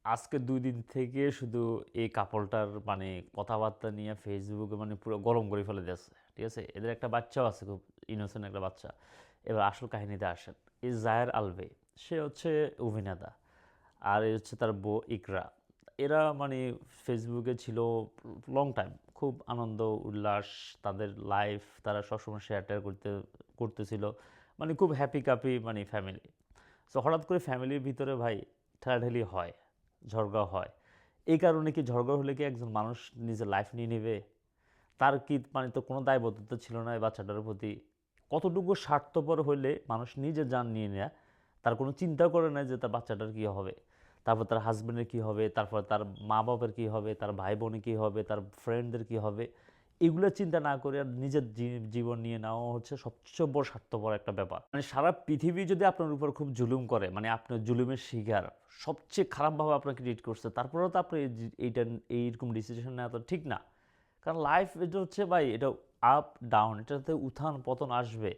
আজকে ২ দিন থেকে শুধু এই কাপলটার মানে কথাবার্তা নিয়ে ফেসবুকে মানে পুরো গরম করে ফেলে দিয়েছে। ঠিক আছে? এদের একটা বাচ্চাও আছে, খুব ইনোসেন্ট একটা বাচ্চা। এবার আসল কাহিনীতে আসেন। এই জায়ের আলভে, সে হচ্ছে অভিনেতা। আর এই হচ্ছে তার বউ ইকরা। এরা মানে ফেসবুকে ছিল লং টাইম। খুব আনন্দ উল্লাস, তাদের লাইফ তারা সবসময় শেয়ার করতেছিল। মানে খুব হ্যাপি মানে ফ্যামিলি। সো হঠাৎ করে ফ্যামিলির ভিতরে ভাই ঠেলাঠেলি হয়, ঝগড়া হয়। এই কারণে কি ঝগড়া হলে কি একজন মানুষ নিজের লাইফ নিয়ে নেবে? তার কি মানে তো কোনো দায়বদ্ধতা ছিল না এই বাচ্চাটার প্রতি? কতটুকু স্বার্থপর হইলে মানুষ নিজের জান নিয়ে নেয়, তার কোনো চিন্তা করে না যে তার বাচ্চাটার কী হবে, তারপর তার হাজব্যান্ডের কী হবে, তারপর তার মা বাবার কী হবে, তার ভাই বোনের কী হবে, তার ফ্রেন্ডদের কী হবে, এগুলো চিন্তা না করে আর নিজের জীবন নিয়ে নেওয়া হচ্ছে সবচেয়ে বড় স্বার্থপর একটা ব্যাপার। মানে সারা পৃথিবী যদি আপনার উপর খুব জুলুম করে, মানে আপনার জুলুমের শিকার, সবচেয়ে খারাপভাবে আপনাকে ট্রিট করছে, তারপরেও তো আপনি এইটা এইরকম ডিসিশন নেওয়া তো ঠিক না। কারণ লাইফ এটা হচ্ছে ভাই, এটা আপ ডাউন, এটাতে উত্থান পতন আসবে।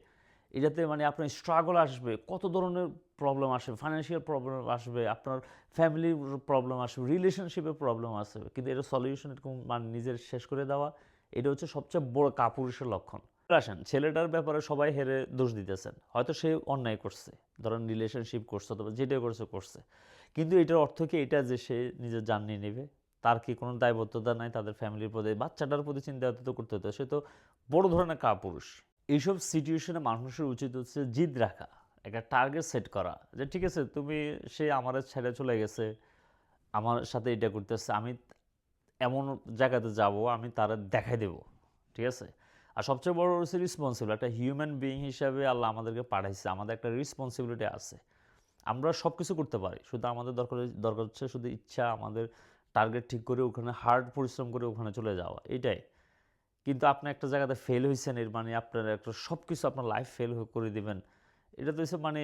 এটাতে মানে আপনার স্ট্রাগল আসবে, কত ধরনের প্রবলেম আসবে, ফাইন্যান্সিয়াল প্রবলেম আসবে, আপনার ফ্যামিলির প্রবলেম আসবে, রিলেশনশিপের প্রবলেম আসবে, কিন্তু এটা সলিউশন এরকম মানে নিজের শেষ করে দেওয়া, এটা হচ্ছে সবচেয়ে বড় কাপুরুষের লক্ষণ। আসেন, ছেলেটার ব্যাপারে সবাই হেরে দোষ দিতেছেন, হয়তো সে অন্যায় করছে, ধরেন রিলেশনশিপ করছে অথবা যেটা করছে করছে, কিন্তু এটার অর্থ কি এটা যে সে নিজের জান নিয়ে নেবে? তার কি কোনো দায়বদ্ধতা নাই তাদের ফ্যামিলির প্রতি, বাচ্চাটার প্রতি চিন্তা তো করতে হতো, সে তো বড় ধরনের কাপুরুষ। এইসব সিচুয়েশনে মানুষের উচিত হচ্ছে জিদ রাখা, একটা টার্গেট সেট করা, যে ঠিক আছে তুমি, সে আমার ছেড়ে চলে গেছে, আমার সাথে এটা করতেছে, আমি এমন জায়গাতে যাব, আমি তারা দেখাই দেব। ঠিক আছে? আর সবচেয়ে বড় হচ্ছে রেসপন্সিবল, একটা হিউম্যান বিইং হিসাবে আল্লাহ আমাদেরকে পাঠাইছে, আমাদের একটা রেসপন্সিবিলিটি আছে। আমরা সব কিছু করতে পারি, শুধু আমাদের দরকার দরকার হচ্ছে শুধু ইচ্ছা, আমাদের টার্গেট ঠিক করে ওখানে হার্ড পরিশ্রম করে ওখানে চলে যাওয়া, এটাই। কিন্তু আপনি একটা জায়গাতে ফেল হয়েছেন, এর মানে আপনার একটা সব কিছু আপনার লাইফ ফেল করে দিবেন, এটা তো হচ্ছে মানে,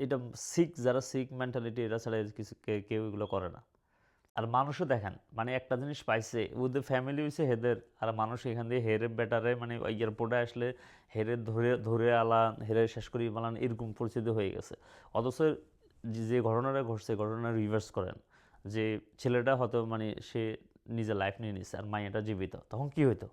এটা সিক, যারা সিক মেন্টালিটি, এরা ছাড়া কিছু কেউ এগুলো করে না। আর মানুষও দেখেন, মানে একটা জিনিস পাইছে, ওদের ফ্যামিলি হইছে হেদের, আর মানুষ এখান দিয়ে হেরে বেটারে মানে এয়ারপোর্টে আসলে হেরে ধরে ধরে আলান, হেরে শেষ করি বালান, এরকম পরিস্থিতি হয়ে গেছে। অথচ যে ঘটনাটা ঘটছে, ঘটনা রিভার্স করেন, যে ছেলেটা হয়তো মানে সে নিজের লাইফ নিয়ে নিছে আর মাইয়াটা জীবিত, তখন কি হইতো?